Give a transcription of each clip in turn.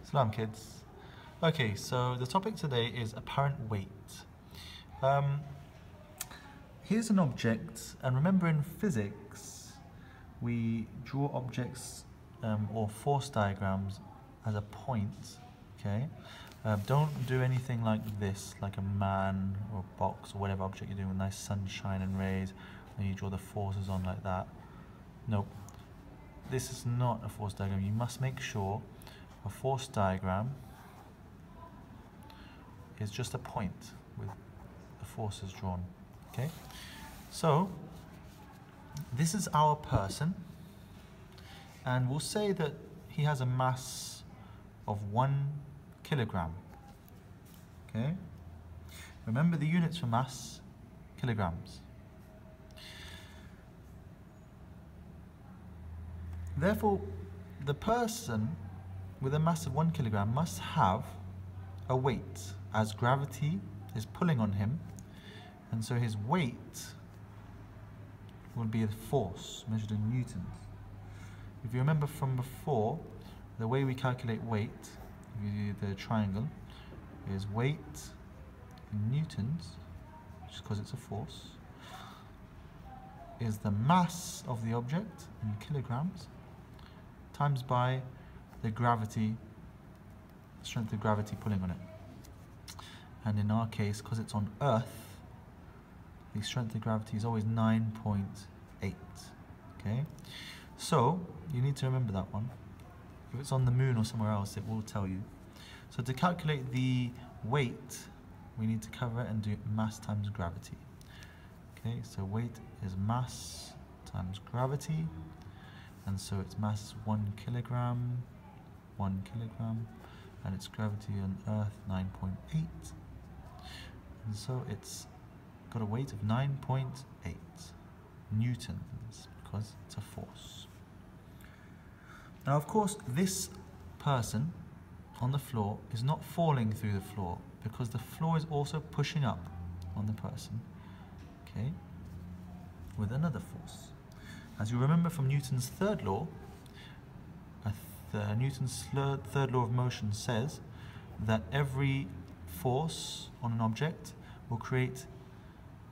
Salam kids. Okay, so the topic today is apparent weight. Here's an object, and remember in physics we draw objects or force diagrams as a point, okay? Don't do anything like this, like a man or a box or whatever object you're doing with nice sunshine and rays, and you draw the forces on like that. Nope. This is not a force diagram. You must make sure a force diagram is just a point with the forces drawn. Okay? So, this is our person, and we'll say that he has a mass of 1 kilogram. Okay? Remember the units for mass, kilograms. Therefore, the person with a mass of 1 kilogram must have a weight, as gravity is pulling on him, and so his weight will be a force measured in newtons. If you remember from before, the way we calculate weight, if you do the triangle, is weight in newtons, just because it's a force, is the mass of the object in kilograms times by the gravity, strength of gravity pulling on it. And in our case, because it's on Earth, the strength of gravity is always 9.8. Okay? So, you need to remember that one. If it's on the moon or somewhere else, it will tell you. So to calculate the weight, we need to cover it and do mass times gravity. Okay, so weight is mass times gravity. And so its mass is 1 kilogram, and its gravity on Earth 9.8. And so it's got a weight of 9.8 newtons because it's a force. Now, of course, this person on the floor is not falling through the floor because the floor is also pushing up on the person, okay, with another force. As you remember from Newton's third law, Newton's third law of motion says that every force on an object will create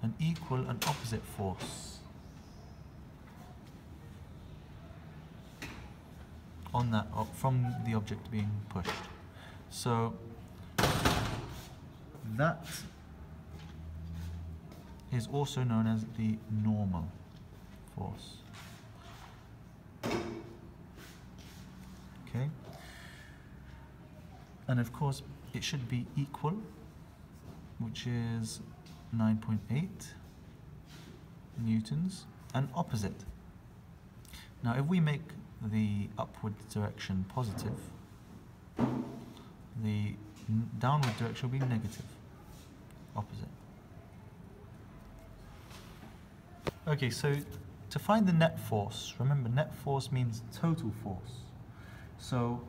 an equal and opposite force on that from the object being pushed. So that is also known as the normal force. Okay, and of course it should be equal, which is 9.8 newtons, and opposite. Now if we make the upward direction positive, the downward direction will be negative, opposite. Okay, so to find the net force, remember net force means total force. So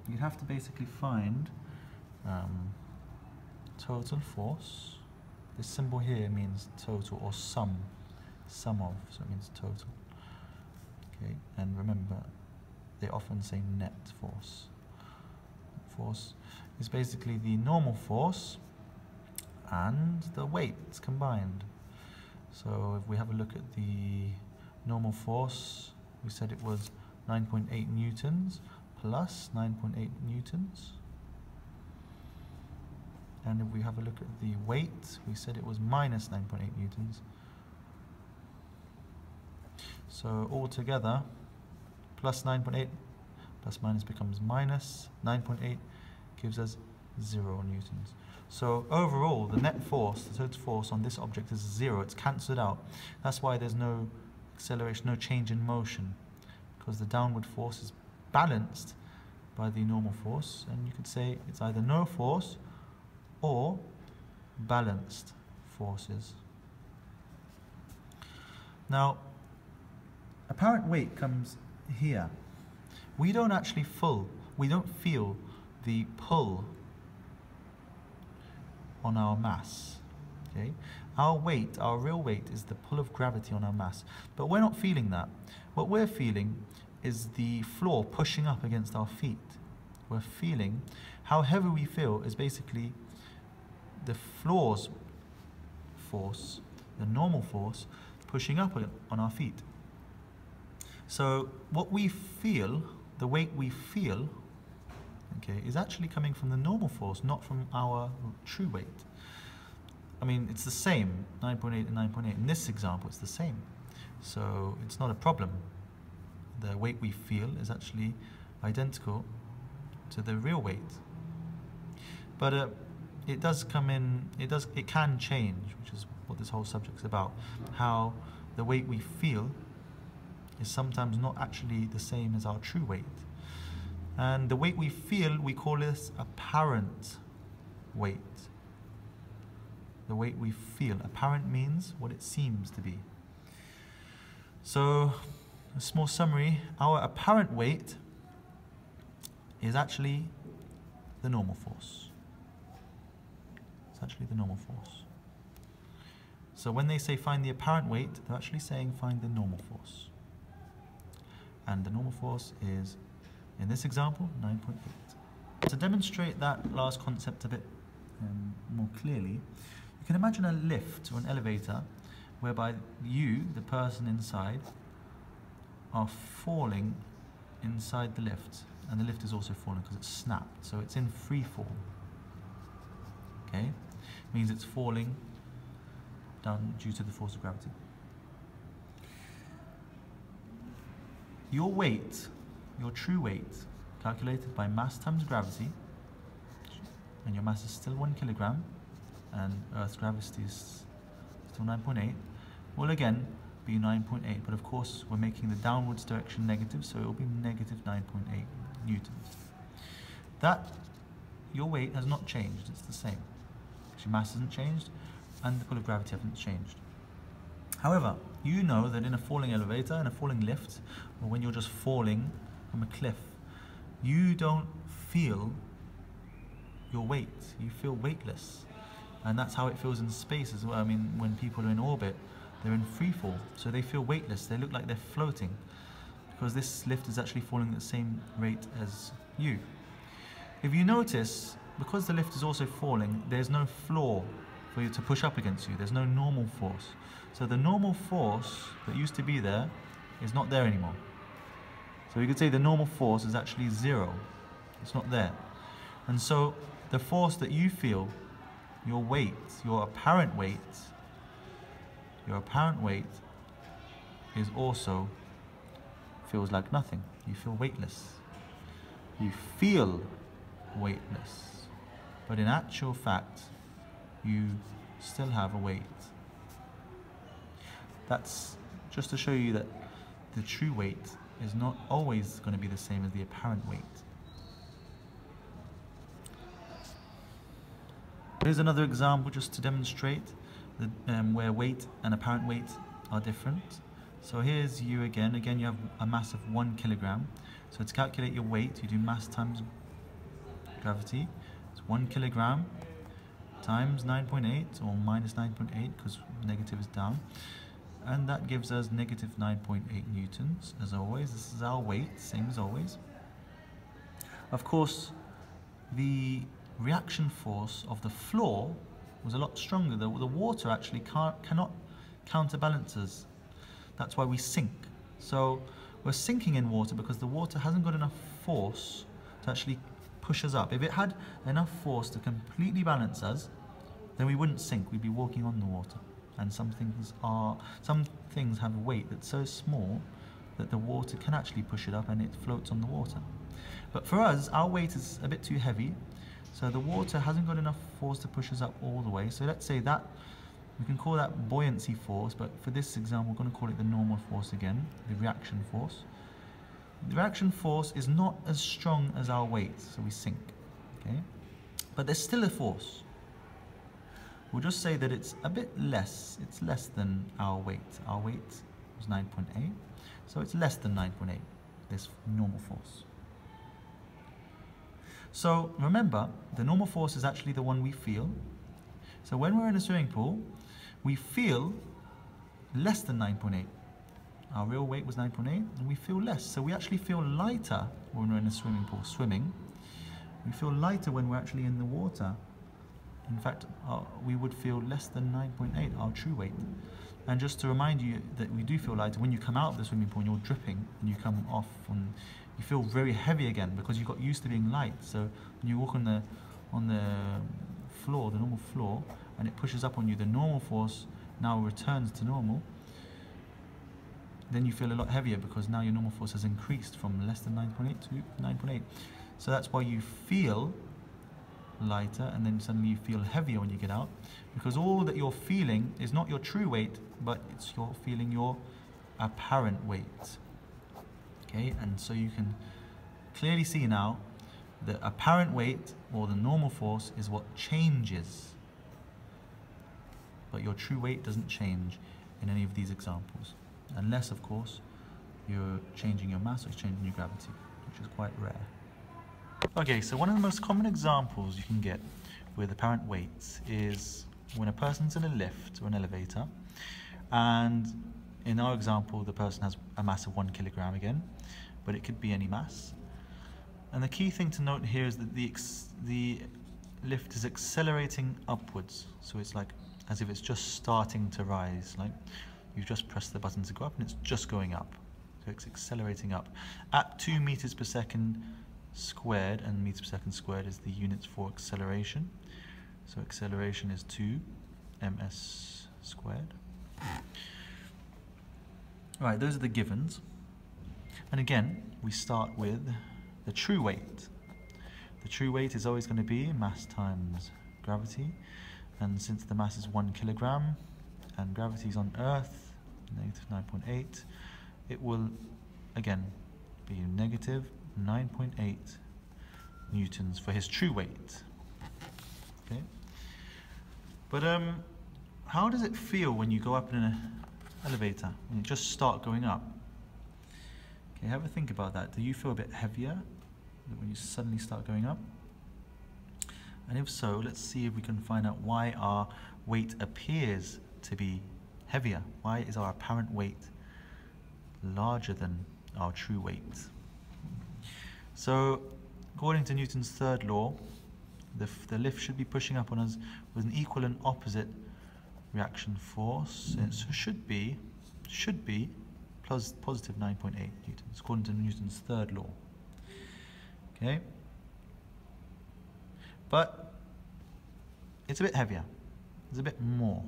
you'd have to basically find total force. This symbol here means total, or sum of, so it means total. Okay, and remember, they often say net force. Force is basically the normal force and the weights combined. So if we have a look at the normal force, we said it was 9.8 newtons plus 9.8 newtons. And if we have a look at the weight, we said it was minus 9.8 newtons. So altogether, plus 9.8 plus minus becomes minus 9.8, gives us 0 newtons. So overall, the net force, the total force on this object is 0. It's cancelled out. That's why there's no acceleration, no change in motion, because the downward force is balanced by the normal force, and you could say it's either no force or balanced forces. Now, apparent weight comes here. We don't actually feel the pull on our mass. Okay? Our weight, our real weight, is the pull of gravity on our mass. But we're not feeling that. What we're feeling is the floor pushing up against our feet. we're feeling, how heavy we feel is basically the floor's force, the normal force, pushing up on our feet. So what we feel, the weight we feel, okay, is actually coming from the normal force, not from our true weight. I mean, it's the same, 9.8 and 9.8. In this example, it's the same. So it's not a problem. The weight we feel is actually identical to the real weight. But it does come in, it can change, which is what this whole subject is about. How the weight we feel is sometimes not actually the same as our true weight. And the weight we feel, we call this apparent weight. The weight we feel. Apparent means what it seems to be. So, a small summary, our apparent weight is actually the normal force. It's actually the normal force. So when they say find the apparent weight, they're actually saying find the normal force. And the normal force is, in this example, 9.8. To demonstrate that last concept a bit more clearly, you can imagine a lift or an elevator whereby you, the person inside, are falling inside the lift, and the lift is also falling because it's snapped, so it's in free fall. Okay, means it's falling down due to the force of gravity. Your weight, your true weight, calculated by mass times gravity, and your mass is still 1 kilogram, and Earth's gravity is still 9.8, will again be 9.8, but of course we're making the downwards direction negative, so it will be negative 9.8 newtons. That, your weight has not changed, it's the same. Your mass hasn't changed, and the pull of gravity hasn't changed. However, you know that in a falling elevator, in a falling lift, or when you're just falling from a cliff, you don't feel your weight, you feel weightless. And that's how it feels in space as well. I mean, when people are in orbit, they're in free fall, so they feel weightless, they look like they're floating, because this lift is actually falling at the same rate as you. If you notice, because the lift is also falling, there's no floor for you to push up against you, there's no normal force. So the normal force that used to be there is not there anymore. So you could say the normal force is actually 0. It's not there. And so the force that you feel, your weight, your apparent weight is also feels like nothing. You feel weightless. You feel weightless. But in actual fact, you still have a weight. That's just to show you that the true weight is not always going to be the same as the apparent weight. Here's another example just to demonstrate where weight and apparent weight are different. So here's you again. Again, you have a mass of 1 kilogram. So to calculate your weight, you do mass times gravity. It's 1 kilogram times 9.8 or minus 9.8 because negative is down. And that gives us negative 9.8 newtons, as always. This is our weight, same as always. Of course, the reaction force of the floor was a lot stronger. The water actually cannot counterbalance us. That's why we sink. So we're sinking in water because the water hasn't got enough force to actually push us up. If it had enough force to completely balance us, then we wouldn't sink, we'd be walking on the water. And some things have a weight that's so small that the water can actually push it up and it floats on the water. But for us, our weight is a bit too heavy, so the water hasn't got enough force to push us up all the way. So let's say that, we can call that buoyancy force, but for this example, we're going to call it the normal force again, the reaction force. The reaction force is not as strong as our weight, so we sink, okay? But there's still a force. We'll just say that it's a bit less, it's less than our weight. Our weight was 9.8, so it's less than 9.8, this normal force. So remember, the normal force is actually the one we feel. So when we're in a swimming pool, we feel less than 9.8. Our real weight was 9.8, and we feel less. So we actually feel lighter when we're in a swimming pool swimming, We feel lighter when we're actually in the water. In fact, we would feel less than 9.8, our true weight. And just to remind you that we do feel lighter, when you come out of the swimming pool and you're dripping, and you come off, and you feel very heavy again because you got used to being light. So when you walk on the floor, the normal floor, and it pushes up on you, the normal force now returns to normal, then you feel a lot heavier because now your normal force has increased from less than 9.8 to 9.8. So that's why you feel lighter, and then suddenly you feel heavier when you get out, because all that you're feeling is not your true weight, but it's you're feeling your apparent weight. Okay, and so you can clearly see now the apparent weight, or the normal force, is what changes, but your true weight doesn't change in any of these examples, unless of course you're changing your mass or changing your gravity, which is quite rare. Okay, so one of the most common examples you can get with apparent weights is when a person's in a lift or an elevator, and in our example the person has a mass of 1 kilogram again, but it could be any mass. And the key thing to note here is that the lift is accelerating upwards, so it's like as if it's just starting to rise, like you've just pressed the button to go up and it's just going up, so it's accelerating up at 2 meters per second squared, and meters per second squared is the units for acceleration. So acceleration is 2 ms squared. Right, those are the givens. And again, we start with the true weight. The true weight is always going to be mass times gravity, and since the mass is 1 kilogram and gravity is on Earth, negative 9.8, it will again be negative 9.8 newtons for his true weight. Okay, but how does it feel when you go up in an elevator and you just start going up? Okay, have a think about that. Do you feel a bit heavier when you suddenly start going up? And if so, let's see if we can find out why our weight appears to be heavier. Why is our apparent weight larger than our true weight? So, according to Newton's third law, the lift should be pushing up on us with an equal and opposite reaction force. And so should be plus positive 9.8 newtons, according to Newton's third law. Okay, but it's a bit heavier. It's a bit more.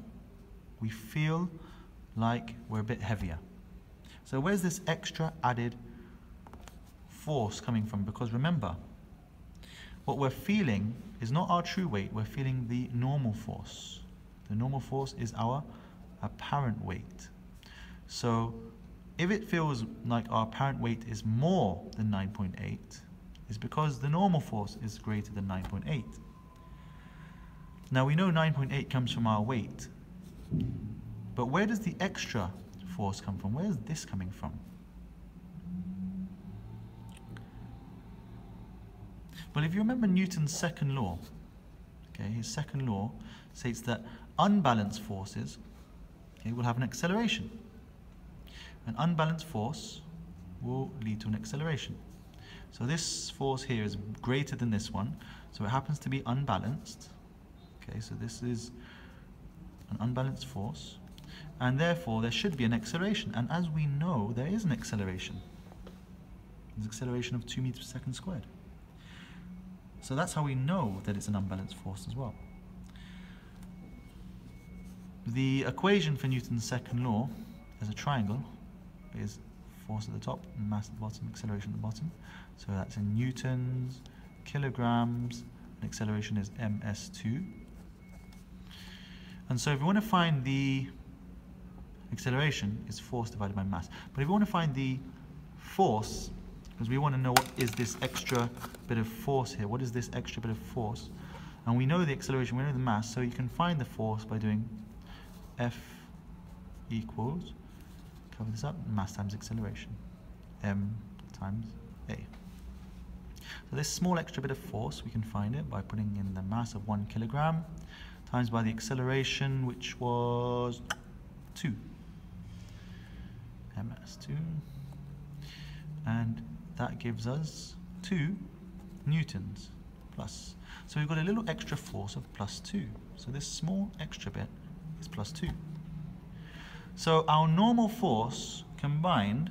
We feel like we're a bit heavier. So where's this extra added force coming from? Because remember, what we're feeling is not our true weight, we're feeling the normal force. The normal force is our apparent weight. So if it feels like our apparent weight is more than 9.8, it's because the normal force is greater than 9.8. Now we know 9.8 comes from our weight, but where does the extra force come from? Where is this coming from? Well, if you remember Newton's second law, okay, his second law states that unbalanced forces, okay, will have an acceleration. An unbalanced force will lead to an acceleration. So this force here is greater than this one, so it happens to be unbalanced. Okay, so this is an unbalanced force, and therefore there should be an acceleration. And as we know, there is an acceleration. There's an acceleration of 2 meters per second squared. So that's how we know that it's an unbalanced force as well. The equation for Newton's second law as a triangle is force at the top, mass at the bottom, acceleration at the bottom. So that's in newtons, kilograms, and acceleration is ms2. And so if we want to find the acceleration, is force divided by mass. But if we want to find the force, because we want to know what is this extra bit of force here, what is this extra bit of force? And we know the acceleration, we know the mass, so you can find the force by doing F equals, cover this up, mass times acceleration, m times a. So this small extra bit of force, we can find it by putting in the mass of 1 kilogram times by the acceleration, which was 2, ms2, and that gives us 2 newtons. plus. So we've got a little extra force of +2. So this small extra bit is +2. So our normal force combined,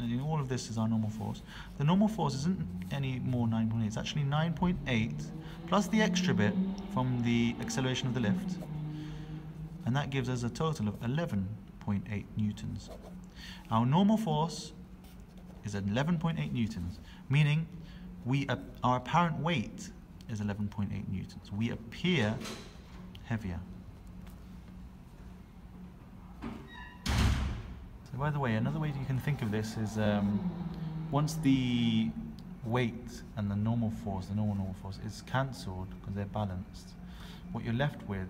and all of this is our normal force. The normal force isn't any more 9.8, it's actually 9.8 plus the extra bit from the acceleration of the lift. And that gives us a total of 11.8 newtons. Our normal force is 11.8 newtons, meaning our apparent weight is 11.8 newtons. We appear heavier. So by the way, another way you can think of this is once the weight and the normal force, the normal force, is cancelled because they're balanced, what you're left with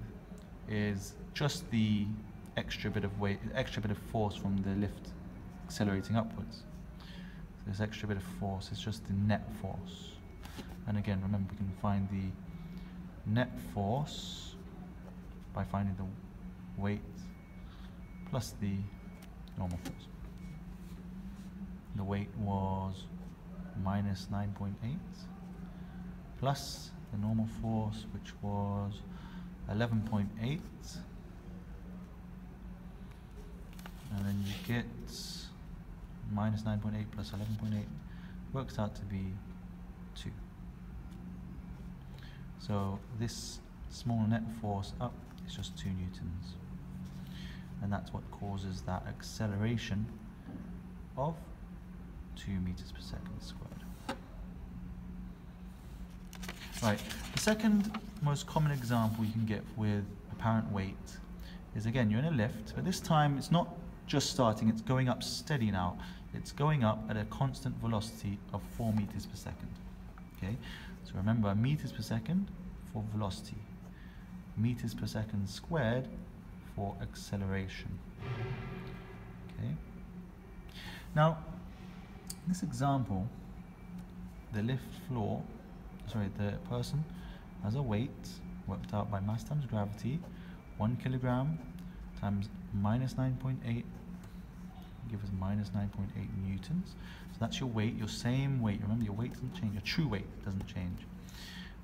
is just the extra bit of weight, extra bit of force from the lift accelerating upwards. So this extra bit of force is just the net force. And again, remember, we can find the net force by finding the weight plus the normal force. The weight was minus 9.8 plus the normal force, which was 11.8, and then you get minus 9.8 plus 11.8 works out to be 2. So this small net force up is just 2 newtons, and that's what causes that acceleration of 2 meters per second squared. Right, the second most common example you can get with apparent weight is, again, you're in a lift, but this time it's not just starting, it's going up steady now. It's going up at a constant velocity of 4 meters per second. Okay, so remember, meters per second for velocity, meters per second squared for acceleration. Okay, now in this example, the the person has a weight worked out by mass times gravity, 1 kilogram times minus 9.8, give us minus 9.8 newtons. So that's your weight, your same weight. Remember, your weight doesn't change, your true weight doesn't change.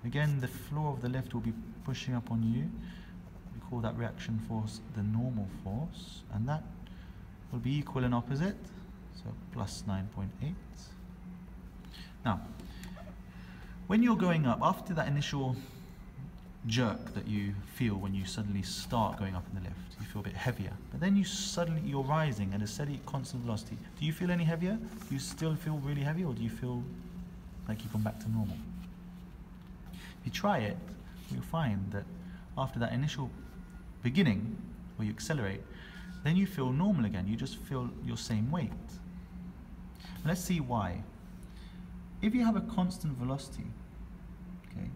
Again, the floor of the lift will be pushing up on you. We call that reaction force the normal force, and that will be equal and opposite, so plus 9.8. Now, when you're going up, after that initial jerk that you feel when you suddenly start going up in the lift, you feel a bit heavier, but then you're rising at a steady constant velocity. Do you feel any heavier? Do you still feel really heavy, or do you feel like you've gone back to normal? If you try it, you'll find that after that initial beginning where you accelerate, then you feel normal again. You just feel your same weight. And let's see why. If you have a constant velocity, okay,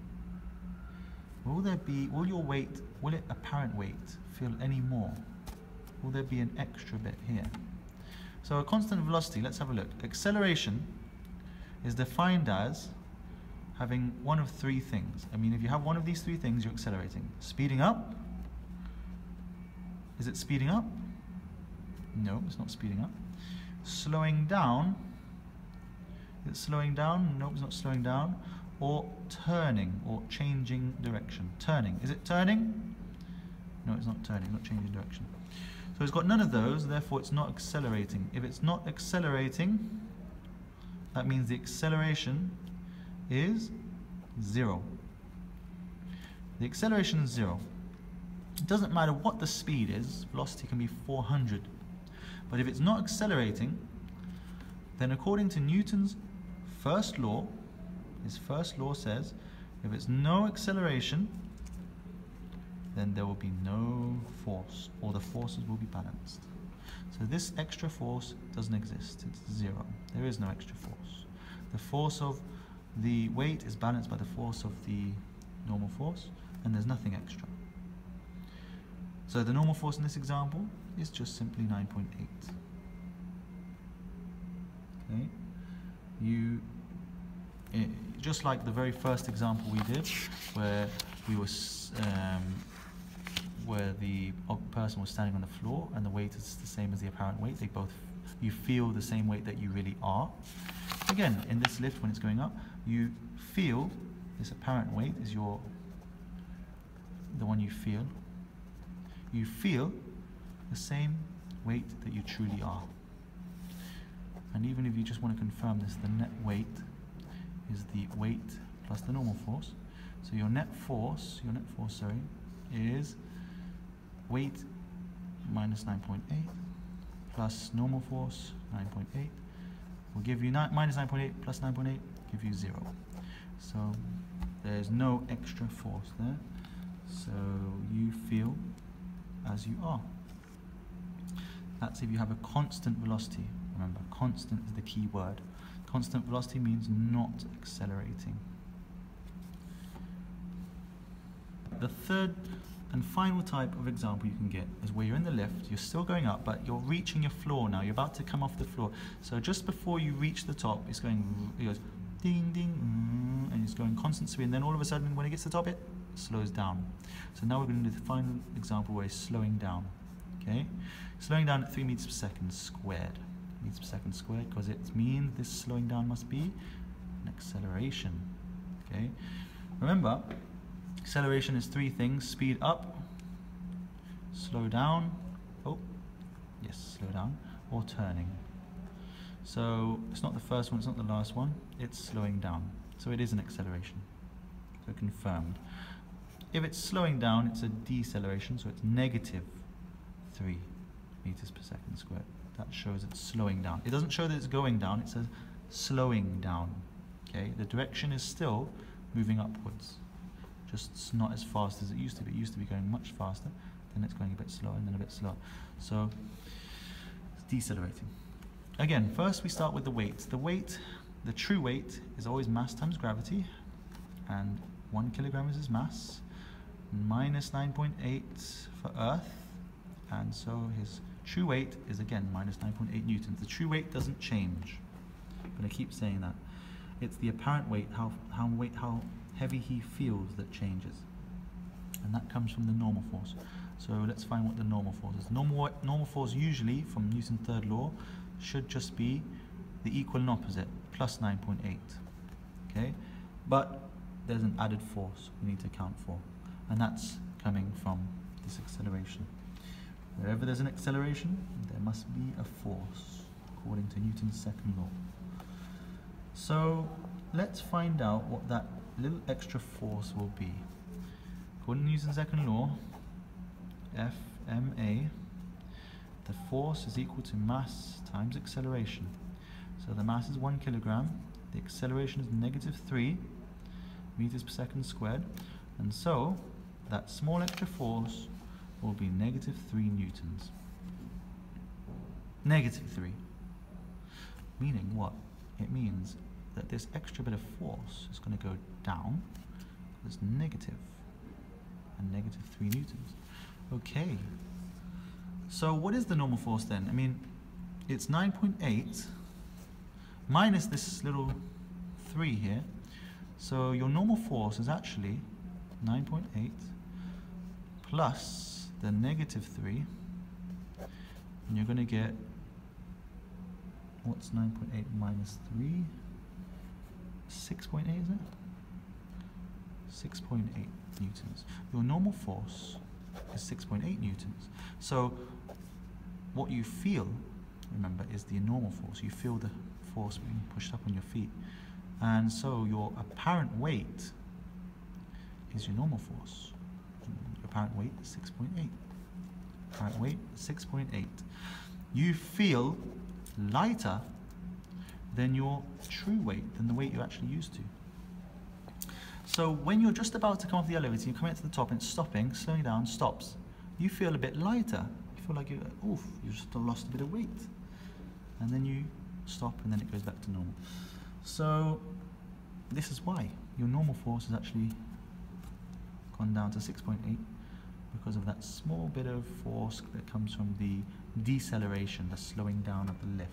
will your weight, will it apparent weight feel any more? Will there be an extra bit here? So a constant velocity, let's have a look. Acceleration is defined as having one of 3 things. I mean, if you have one of these 3 things, you're accelerating. Speeding up. Is it speeding up? No, it's not speeding up. Slowing down. Is it slowing down? No, it's not slowing down. Or turning, or changing direction. Turning. Is it turning? No, it's not turning, not changing direction. So it's got none of those, therefore it's not accelerating. If it's not accelerating, that means the acceleration is 0. The acceleration is 0. It doesn't matter what the speed is, velocity can be 400. But if it's not accelerating, then according to Newton's first law, his first law says, if it's no acceleration, then there will be no force, or the forces will be balanced. So this extra force doesn't exist, it's 0. There is no extra force. The force of the weight is balanced by the force of the normal force, and there's nothing extra. So the normal force in this example is just simply 9.8. Okay? Just like the very first example we did, where we were where the person was standing on the floor and the weight is the same as the apparent weight. You feel the same weight that you really are. Again, in this lift, when it's going up, you feel this apparent weight is the one you feel. You feel the same weight that you truly are. And even if you just want to confirm this, the net weight is the weight plus the normal force. So your net force, is weight minus 9.8 plus normal force 9.8 will give you minus 9.8 plus 9.8 give you 0. So there's no extra force there. So you feel as you are. That's if you have a constant velocity. Remember, constant is the key word. Constant velocity means not accelerating. The third and final type of example you can get is where you're in the lift, you're still going up, but you're reaching your floor now. You're about to come off the floor. So just before you reach the top, it goes ding, ding, and it's going constant speed. And then all of a sudden, when it gets to the top, it slows down. So now we're going to do the final example where it's slowing down. Okay, slowing down at 3 meters per second squared. Meters per second squared, because it means this slowing down must be an acceleration. Okay, remember, acceleration is 3 things: speed up, slow down, slow down, or turning. So it's not the first one, it's not the last one, it's slowing down. So it is an acceleration. So confirmed. If it's slowing down, it's a deceleration, so it's negative 3 meters per second squared. That shows it's slowing down. It doesn't show that it's going down, it says slowing down. Okay, the direction is still moving upwards, just not as fast as it used to be. It used to be going much faster, then it's going a bit slower, and then a bit slower. So it's decelerating. Again, first we start with the weight. The true weight is always mass times gravity, and 1 kilogram is its mass, minus 9.8 for Earth, and so his true weight is again minus 9.8 newtons. The true weight doesn't change, but I keep saying that. It's the apparent weight, how heavy he feels, that changes, and that comes from the normal force. So let's find what the normal force is. Normal force usually, from Newton's third law, should just be the equal and opposite, plus 9.8. Okay, but there's an added force we need to account for, and that's coming from this acceleration. Wherever there's an acceleration, there must be a force, according to Newton's second law. So let's find out what that little extra force will be. According to Newton's second law, FMA, the force is equal to mass times acceleration. So the mass is 1 kilogram, the acceleration is negative 3 meters per second squared, and so that small extra force will be negative 3 newtons. Negative 3. Meaning what? It means that this extra bit of force is going to go down, it's negative, and negative 3 newtons. Okay, so what is the normal force then? I mean, it's 9.8 minus this little 3 here, so your normal force is actually 9.8 plus the negative 3, and you're going to get, what's 9.8 minus 3? 6.8, is it? 6.8 newtons. Your normal force is 6.8 newtons. So what you feel, remember, is the normal force. You feel the force being pushed up on your feet. And so your apparent weight is your normal force. Your apparent weight is 6.8. Apparent weight is 6.8. You feel lighter than your true weight, than the weight you're actually used to. So when you're just about to come off the elevator, you're coming to the top and it's stopping, slowing down, stops. You feel a bit lighter. You feel like you just lost a bit of weight. And then you stop and then it goes back to normal. So this is why your normal force has actually gone down to 6.8, because of that small bit of force that comes from the deceleration, the slowing down of the lift.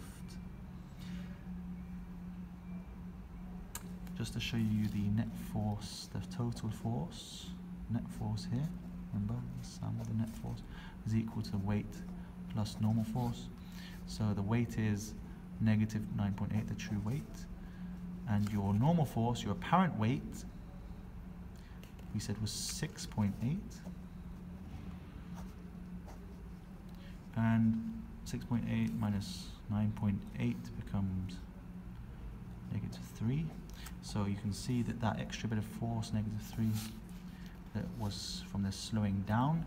Just to show you the net force, the total force, net force here, remember, the sum of the net force is equal to weight plus normal force. So the weight is negative 9.8, the true weight, and your normal force, your apparent weight, we said was 6.8, and 6.8 minus 9.8 becomes -3. So you can see that that extra bit of force, -3, that was from the slowing down,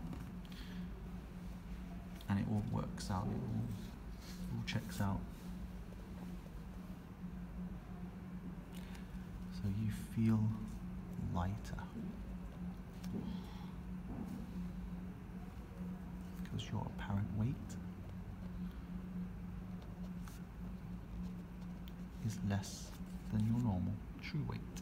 and it all works out, it all checks out. So you feel lighter because your apparent weight is less than your normal true weight.